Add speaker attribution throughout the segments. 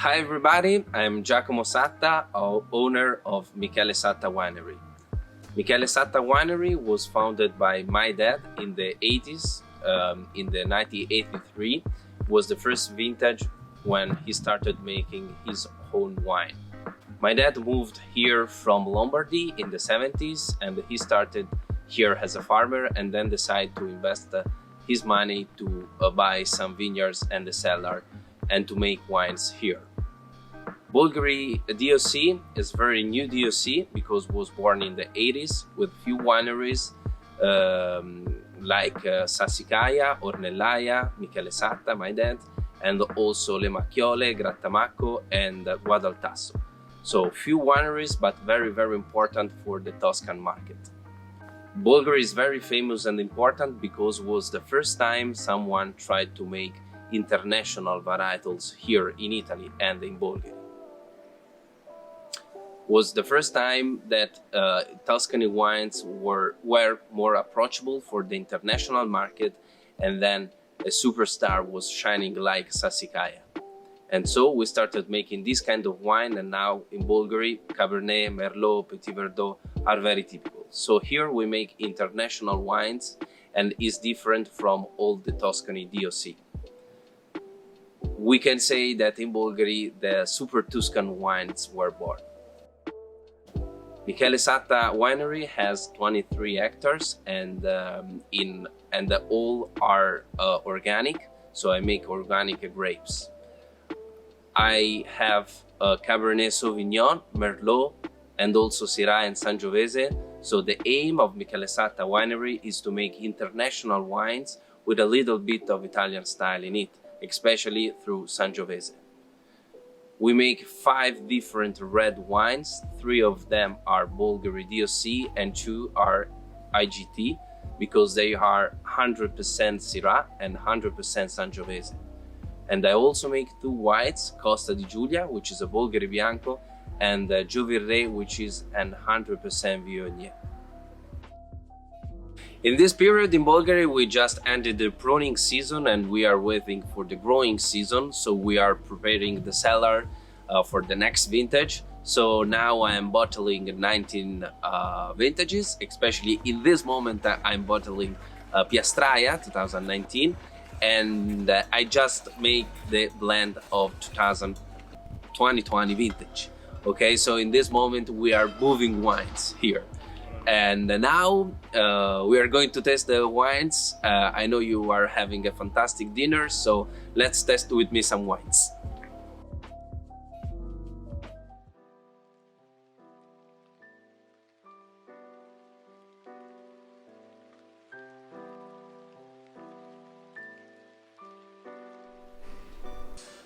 Speaker 1: Hi everybody, I'm Giacomo Satta, owner of Michele Satta Winery. Michele Satta Winery was founded by my dad in the 80s. In the 1983 was the first vintage when he started making his own wine. My dad moved here from Lombardy in the 70s and he started here as a farmer and then decided to invest his money to buy some vineyards and a cellar and to make wines here. Bulgari DOC is very new DOC because it was born in the 80s with few wineries like Sassicaia, Ornellaia, Michele Satta, my dad, and also Le Macchiole, Grattamacco and Guadaltasso. So few wineries, but very, very important for the Tuscan market. Bulgari is very famous and important because it was the first time someone tried to make international varietals here in Italy and in Bulgaria. Was the first time that Tuscany wines were more approachable for the international market, and then a superstar was shining like Sassicaia. And so we started making this kind of wine, and now in Bulgari, Cabernet, Merlot, Petit Verdot are very typical. So here we make international wines and is different from all the Tuscany DOC. We can say that in Bulgari, the super Tuscan wines were born. Michele Satta Winery has 23 hectares and all are organic, so I make organic grapes. I have Cabernet Sauvignon, Merlot, and also Syrah and Sangiovese. So the aim of Michele Satta Winery is to make international wines with a little bit of Italian style in it, especially through Sangiovese. We make 5 different red wines. 3 of them are Bulgari DOC and 2 are IGT because they are 100% Syrah and 100% Sangiovese. And I also make 2 whites, Costa di Giulia, which is a Bulgari Bianco, and Giovirrey, which is an 100% Viognier. In this period in Bulgaria, we just ended the pruning season and we are waiting for the growing season. So we are preparing the cellar for the next vintage. So now I am bottling 19 vintages, especially in this moment I'm bottling Piastraia 2019. And I just made the blend of 2020 vintage. Okay, so in this moment we are moving wines here. And now we are going to test the wines. I know you are having a fantastic dinner, so let's test with me some wines.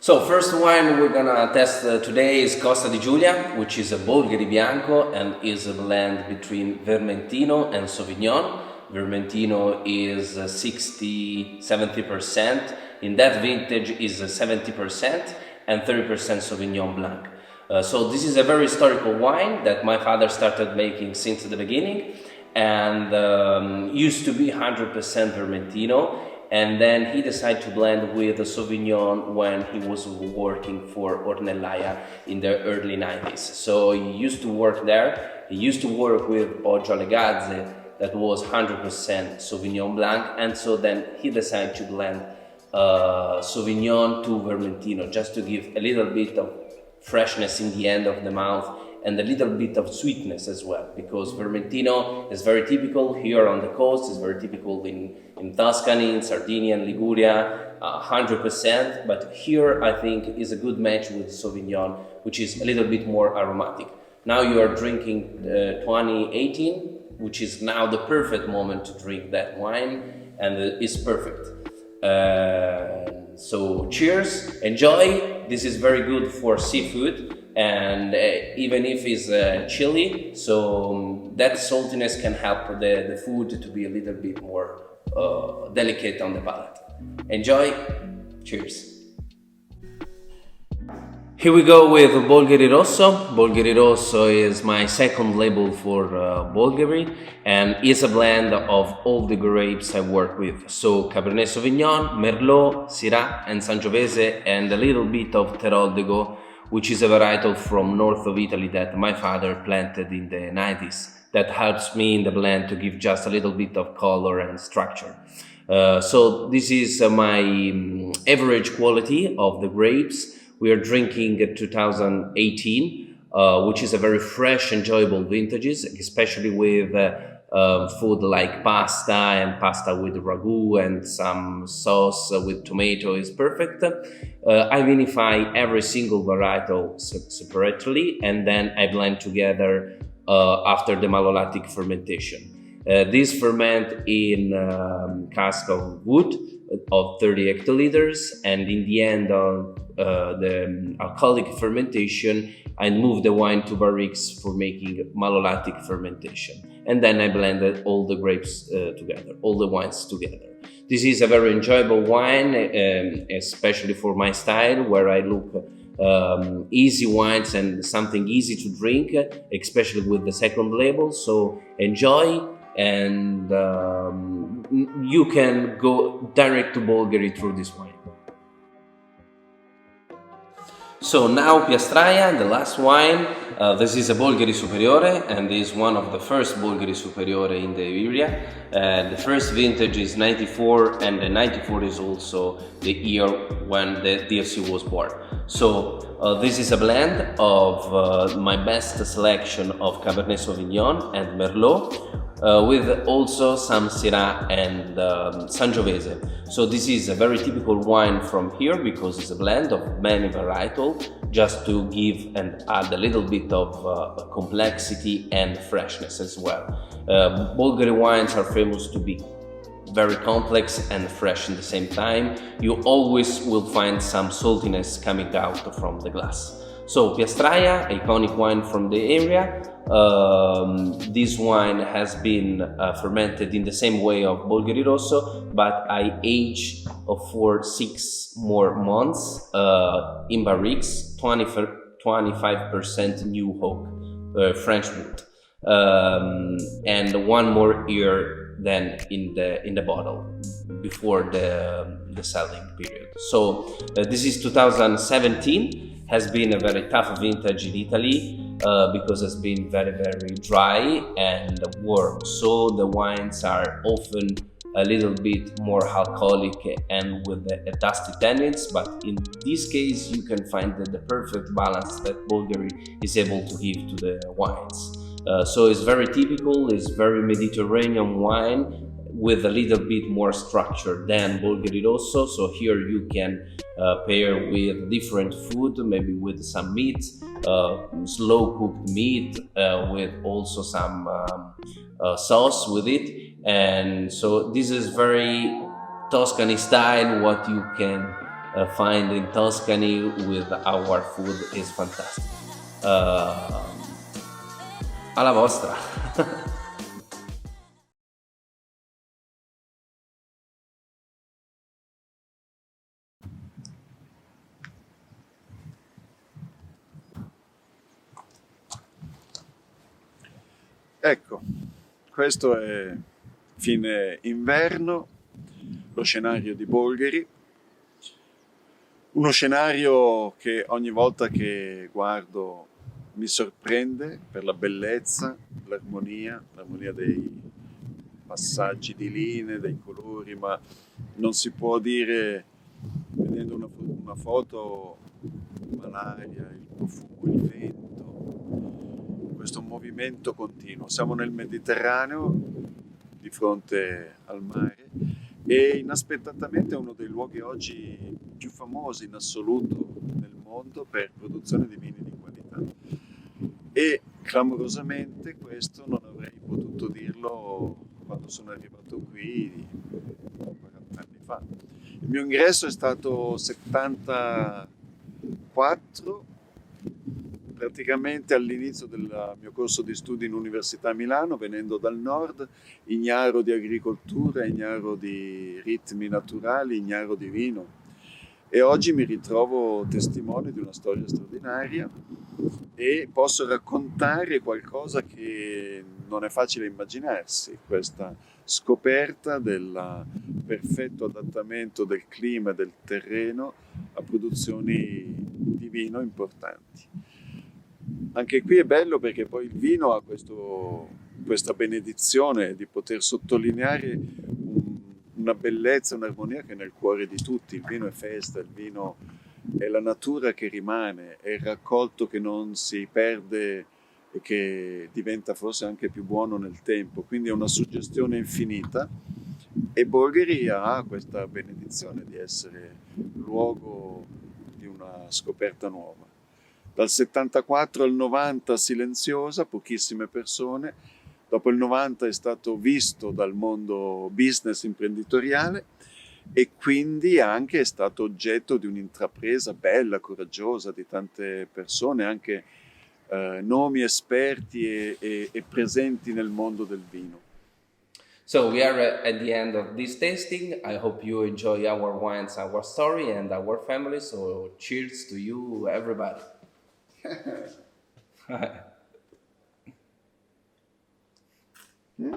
Speaker 1: So first wine we're gonna test today is Costa di Giulia, which is a Bulgari Bianco and is a blend between Vermentino and Sauvignon. Vermentino is 60-70%. In that vintage is 70% and 30% Sauvignon Blanc. So this is a very historical wine that my father started making since the beginning and used to be 100% Vermentino. And then he decided to blend with the Sauvignon when he was working for Ornellaia in the early 90s. So he used to work there. He used to work with Poggio alle Gazze that was 100% Sauvignon Blanc. And so then he decided to blend Sauvignon to Vermentino just to give a little bit of freshness in the end of the mouth and a little bit of sweetness as well, because Vermentino is very typical here on the coast, is very typical in Tuscany, in Sardinia, and Liguria, 100%, but here I think is a good match with Sauvignon, which is a little bit more aromatic. Now you are drinking 2018, which is now the perfect moment to drink that wine, and it's perfect. So cheers, enjoy, this is very good for seafood. And even if it's chilly, so that saltiness can help the food to be a little bit more delicate on the palate. Enjoy, cheers. Here we go with Bulgari Rosso. Bulgari Rosso is my second label for Bulgari and is a blend of all the grapes I work with. So Cabernet Sauvignon, Merlot, Syrah and Sangiovese and a little bit of Teroldego which is a varietal from north of Italy that my father planted in the 90s. That helps me in the blend to give just a little bit of color and structure. So this is my average quality of the grapes. We are drinking 2018, which is a very fresh, enjoyable vintages, especially with food like pasta and pasta with ragu and some sauce with tomato is perfect. I vinify every single varietal separately, and then I blend together after the malolactic fermentation. These ferment in cask of wood of 30 hectoliters, and in the end of the alcoholic fermentation, I move the wine to barriques for making malolactic fermentation. And then I blended all the grapes together, all the wines together. This is a very enjoyable wine, especially for my style, where I look easy wines and something easy to drink, especially with the second label. So enjoy, and you can go direct to Bulgari through this wine. So now Piastraia, the last wine. This is a Bulgari Superiore, and is one of the first Bulgari Superiore in the area. The first vintage is 94, and the 94 is also the year when the DFC was born. So this is a blend of my best selection of Cabernet Sauvignon and Merlot, with also some Syrah and Sangiovese. So this is a very typical wine from here because it's a blend of many varietals, just to give and add a little bit of complexity and freshness as well. Bulgari wines are famous to be very complex and fresh at the same time. You always will find some saltiness coming out from the glass. So Piastraia, iconic wine from the area. This wine has been fermented in the same way of Bulgarioso, but I age for 6 more months in barriques, 25% new oak, French wood, and 1 more year than in the bottle before the selling period. So this is 2017. Has been a very tough vintage in Italy because it's been very, very dry and warm. So the wines are often a little bit more alcoholic and with a dusty tannins, but in this case you can find the perfect balance that Bulgari is able to give to the wines. So it's very typical, it's very Mediterranean wine with a little bit more structure than Bulgarioso. So here you can pair with different food, maybe with some meat, slow cooked meat, with also some sauce with it. And so this is very Tuscany style. What you can find in Tuscany with our food is fantastic. Alla vostra!
Speaker 2: Ecco, questo è fine inverno, lo scenario di Bulgari, uno scenario che ogni volta che guardo mi sorprende per la bellezza, l'armonia dei passaggi di linee, dei colori, ma non si può dire, vedendo una foto, ma l'aria, il profumo, il vento, questo movimento continuo. Siamo nel Mediterraneo, di fronte al mare, e inaspettatamente è uno dei luoghi oggi più famosi in assoluto nel mondo per produzione di vini di qualità. E clamorosamente questo non avrei potuto dirlo quando sono arrivato qui 40 anni fa. Il mio ingresso è stato 74, praticamente all'inizio del mio corso di studi in Università a Milano, venendo dal nord, ignaro di agricoltura, ignaro di ritmi naturali, ignaro di vino. E oggi mi ritrovo testimone di una storia straordinaria e posso raccontare qualcosa che non è facile immaginarsi, questa scoperta del perfetto adattamento del clima e del terreno a produzioni di vino importanti. Anche qui è bello perché poi il vino ha questa benedizione di poter sottolineare una bellezza, un'armonia che è nel cuore di tutti. Il vino è festa, il vino è la natura che rimane, è il raccolto che non si perde e che diventa forse anche più buono nel tempo, quindi è una suggestione infinita e Bulgari ha questa benedizione di essere luogo di una scoperta nuova. Dal 74 al 90 silenziosa, pochissime persone, dopo il 90 è stato visto dal mondo business imprenditoriale e quindi anche è stato oggetto di un'intrapresa bella, coraggiosa di tante persone, anche nomi esperti e presenti nel mondo del vino.
Speaker 1: So we are at the end of this tasting. I hope you enjoy our wines, our story, and our family. So cheers to you, everybody.
Speaker 2: Hmm?